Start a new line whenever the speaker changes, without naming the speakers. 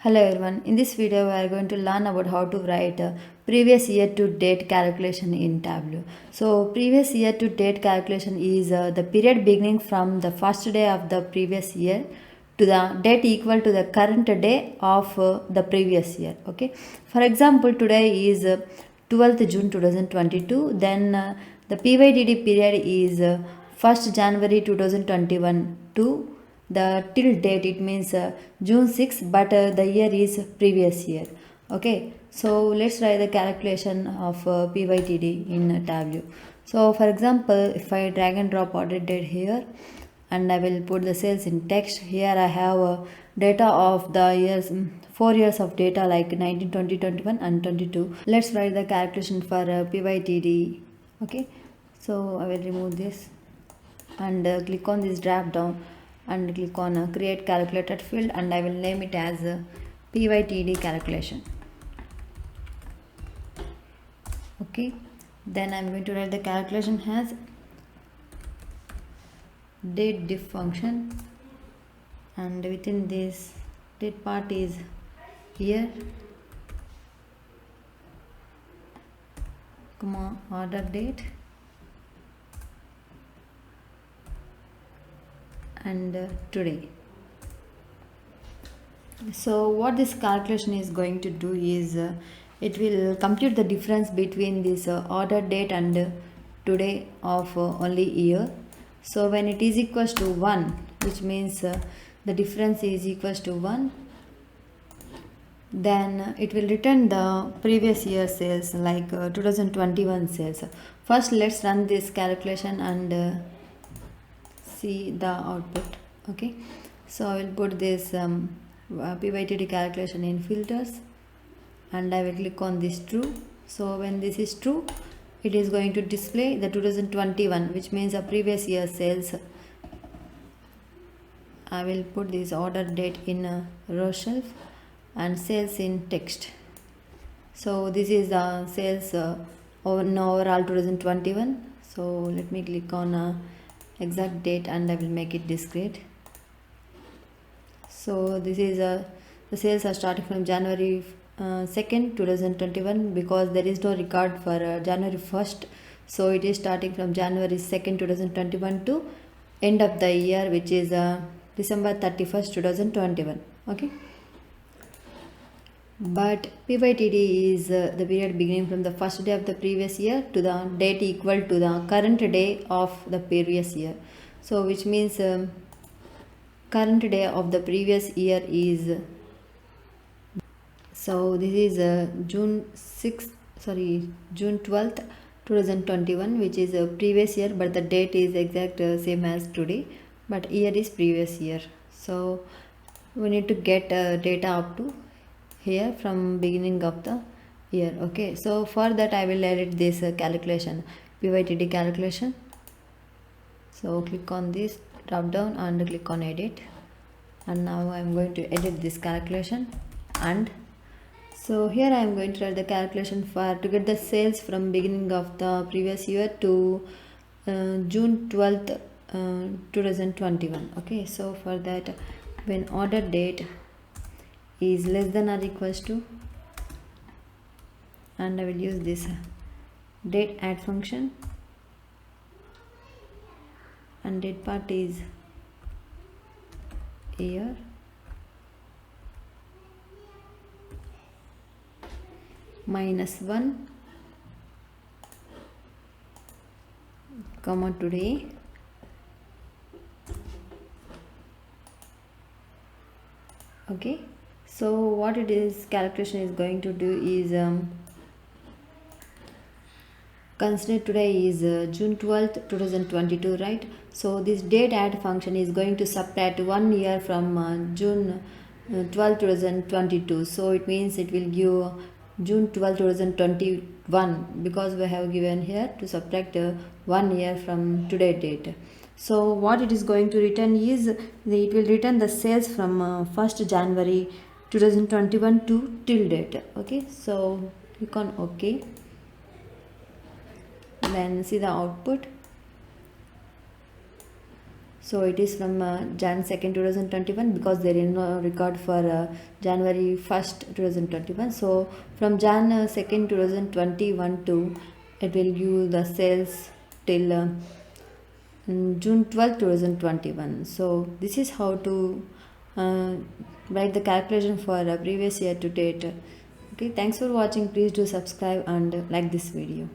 Hello everyone, in this video we are going to learn about how to write a previous year to date calculation in Tableau. So previous year to date calculation is the period beginning from the first day of the previous year to the date equal to the current day of the previous year. Okay, for example, today is 12th June 2022, then the PYTD period is 1st January 2021 to the till date, it means June 6, but the year is previous year. Okay, so let's try the calculation of PYTD in Tableau. So for example, if I drag and drop order date here and I will put the cells in text, here I have data of the years, 4 years of data like 19, 20, 21 and 22. Let's write the calculation for PYTD. Okay, so I will remove this and click on this drop down and click on create calculated field, and I will name it as PYTD calculation. Okay, then I'm going to write the calculation as date diff function, and within this date part is year, comma order date, and today. So what this calculation is going to do is it will compute the difference between this order date and today of only year. So when it is equals to 1, which means the difference is equals to 1, then it will return the previous year sales like 2021 sales. First let's run this calculation and see the output. Okay, so I will put this PYTD calculation in filters and I will click on this true. So when this is true, it is going to display the 2021, which means a previous year sales. I will put this order date in a row shelf and sales in text. So this is the sales overall 2021. So let me click on exact date and I will make it discrete. So this is the sales are starting from January 2nd 2021 because there is no record for January 1st, so it is starting from January 2nd 2021 to end of the year, which is December 31st 2021. Okay, but PYTD is the period beginning from the first day of the previous year to the date equal to the current day of the previous year. So which means current day of the previous year is, so this is June 12th 2021, which is a previous year, but the date is exact same as today, but year is previous year. So we need to get data up to here from beginning of the year. Okay, so for that I will edit this calculation, PYTD calculation. So click on this drop down and click on edit, and now I am going to edit this calculation. And so here I am going to write the calculation to get the sales from beginning of the previous year to June 12th 2021. Okay, so for that, when order date is less than or equals to, and I will use this date add function, and date part is year, minus 1, comma today, okay. So what it is calculation is going to do is consider today is June 12th 2022, right? So this date add function is going to subtract 1 year from June 12th 2022. So it means it will give June 12th 2021 because we have given here to subtract 1 year from today date. So what it is going to return is it will return the sales from 1st January 2021 to till date. Okay, so click on OK, then see the output. So it is from Jan 2nd 2021, because there is no record for January 1st 2021. So from Jan 2nd 2021 to, it will give the sales till June 12th 2021. So this is how to uh, write the calculation for previous year to date. Okay, thanks for watching. Please do subscribe and like this video.